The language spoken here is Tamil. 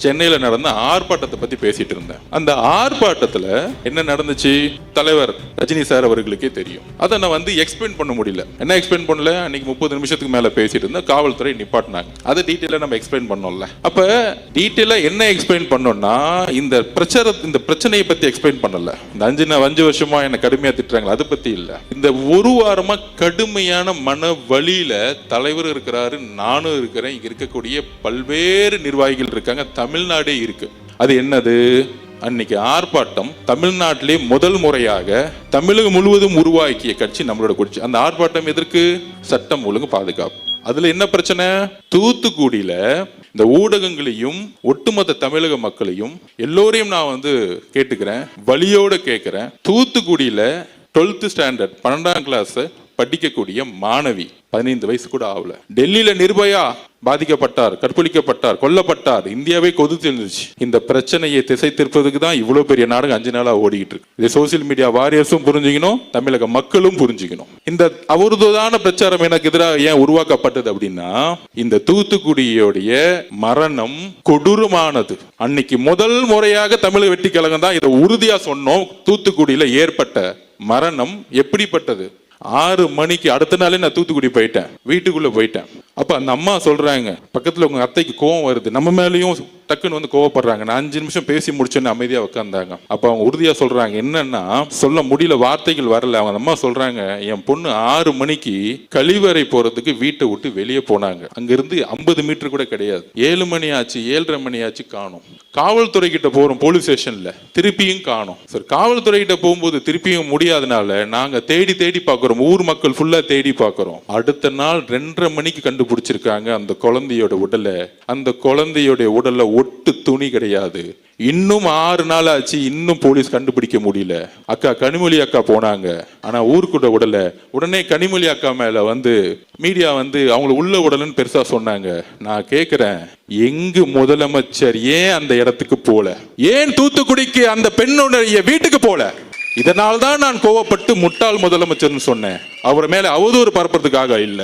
சென்னையில நடந்த ஆர்ப்பாட்டத்தை பத்தி பேசிட்டு இருந்தேன். அந்த ஆர்ப்பாட்டத்துல என்ன நடந்துச்சு தலைவர் ரஜினி சார் அவர்களுக்கே தெரியும். அதை நான் எக்ஸ்பிளைன் பண்ண முடியல. என்ன எக்ஸ்பிளைன் பண்ணல, அன்னைக்கு 30 நிமிஷத்துக்கு மேல பேசிட்டு இருந்தேன். காவல்துறை நிப்பாட்டினாங்க. அதை டீட்டெயிலா நம்ம எக்ஸ்பிளைன் பண்ணோம்ல. அப்ப டீட்டெயிலா என்ன எக்ஸ்பிளைன் பண்ணோம்னா, இந்த பிரச்சனையை பத்தி எக்ஸ்பிளைன் பண்ணல. இந்த 5 வருஷமா என்ன கடுமையா திட்டுறாங்க, அதை பத்தி இல்ல. இந்த ஒரு வாரமா கடுமையான மன வலியில தலைவர் இருக்கிறாரு, நானும் இருக்கிறேன், இங்க இருக்கக்கூடிய பல்வேறு நிர்வாகிகள் இருக்காங்க, தமிழ்நாடே இருக்கு. அது என்னது? அன்னைக்கு ஆர்ப்பாட்டம் தமிழ்நாட்டிலே முதல் முறையாக தமிழகம் முழுவதும் உருவாக்கிய கட்சி நம்மளோட கட்சி. அந்த ஆர்ப்பாட்டம் எதற்கு? சட்டம் ஒழுங்கு பாதுகாப்பு. அதுல என்ன பிரச்சனை? தூத்துக்குடியில இந்த ஊடகங்களையும் ஒட்டுமொத்த தமிழக மக்களையும் எல்லோரையும் நான் கேட்டுக்கிறேன், வலியோட கேட்கிறேன். தூத்துக்குடியில 12th ஸ்டாண்டர்ட் 12ஆம் கிளாஸ் படிக்கக்கூடிய மாணவி, 15 வயசு கூட ஆகல. டெல்லியில நிர்பயா பாதிக்கப்பட்டார், கற்பழிக்கப்பட்டார், கொல்லப்பட்டார், இந்தியாவே கொதித்து இருந்துச்சு. இந்த பிரச்சனையை திசை திருப்பதுக்கு தான் இவ்வளவு பெரிய நாடகம் 5 நாளா ஓடிக்கிட்டு இருக்கு. இதை சோசியல் மீடியா வாரியர்ஸும் புரிஞ்சுக்கணும், தமிழக மக்களும் புரிஞ்சுக்கணும். இந்த அவதூறான பிரச்சாரம் எனக்கு எதிராக ஏன் உருவாக்கப்பட்டது அப்படின்னா, இந்த தூத்துக்குடியோடைய மரணம் கொடூரமானது. அன்னைக்கு முதல் முறையாக தமிழக வெற்றி கழகம் தான் இதை உறுதியா சொன்னோம். தூத்துக்குடியில ஏற்பட்ட மரணம் எப்படிப்பட்டது? 6 மணிக்கு அடுத்த நாளே நான் தூத்துக்குடி போயிட்டேன், வீட்டுக்குள்ள போயிட்டேன். அப்ப அந்த அம்மா சொல்றாங்க, பக்கத்துல உங்க அத்தைக்கு கோவம் வருது, நம்ம மேலேயும் டக்குன்னு கோவப்படுறாங்க. நான் 5 நிமிஷம் பேசி முடிச்சோன்னு அமைதியா உட்காந்தாங்க. அப்ப அவங்க உறுதியா சொல்றாங்க, என்னன்னா சொல்ல முடியல, வார்த்தைகள் வரல. அவங்க அம்மா சொல்றாங்க, என் பொண்ணு 6 மணிக்கு கழிவறை போறதுக்கு வீட்டை விட்டு வெளியே போனாங்க. அங்கிருந்து 50 மீட்டர் கூட கிடையாது. 7 மணி ஆச்சு, 7:30 மணி ஆச்சு, காணும். காவல்துறை கிட்ட போறோம், போலீஸ் ஸ்டேஷன்ல திருப்பியும் காணும். சார், காவல்துறை கிட்ட போகும்போது திருப்பியும் முடியாதனால நாங்க தேடி தேடி பாக்குறோம், ஊர் மக்கள் ஃபுல்லா தேடி பாக்குறோம். அடுத்த நாள் 2:30 மணிக்கு கண்டுபிடிச்சிருக்காங்க அந்த குழந்தையோட உடலை. அந்த குழந்தையோட உடல்ல ஒட்டு துணி கிடையாது. இன்னும் 6 நாள் ஆச்சு, இன்னும் போலீஸ் கண்டுபிடிக்க முடியல. அக்கா கனிமொழி அக்கா போனாங்க, ஆனா ஊருக்குள்ள உடல. உடனே கனிமொழி அக்கா மேல மீடியா அவங்கள உள்ள உடலன்னு பெருசா சொன்னாங்க. நான் கேக்குறேன், எங்கு முதலமைச்சர் ஏன் அந்த இடத்துக்கு போல? ஏன் தூத்துக்குடிக்கு அந்த பெண்ணுடைய வீட்டுக்கு போல? இதனால்தான் நான் கோவப்பட்டு முட்டாள் முதலமைச்சர்னு சொன்னேன். அவர் மேல அவதூறு பரப்புறதுக்காக இல்ல.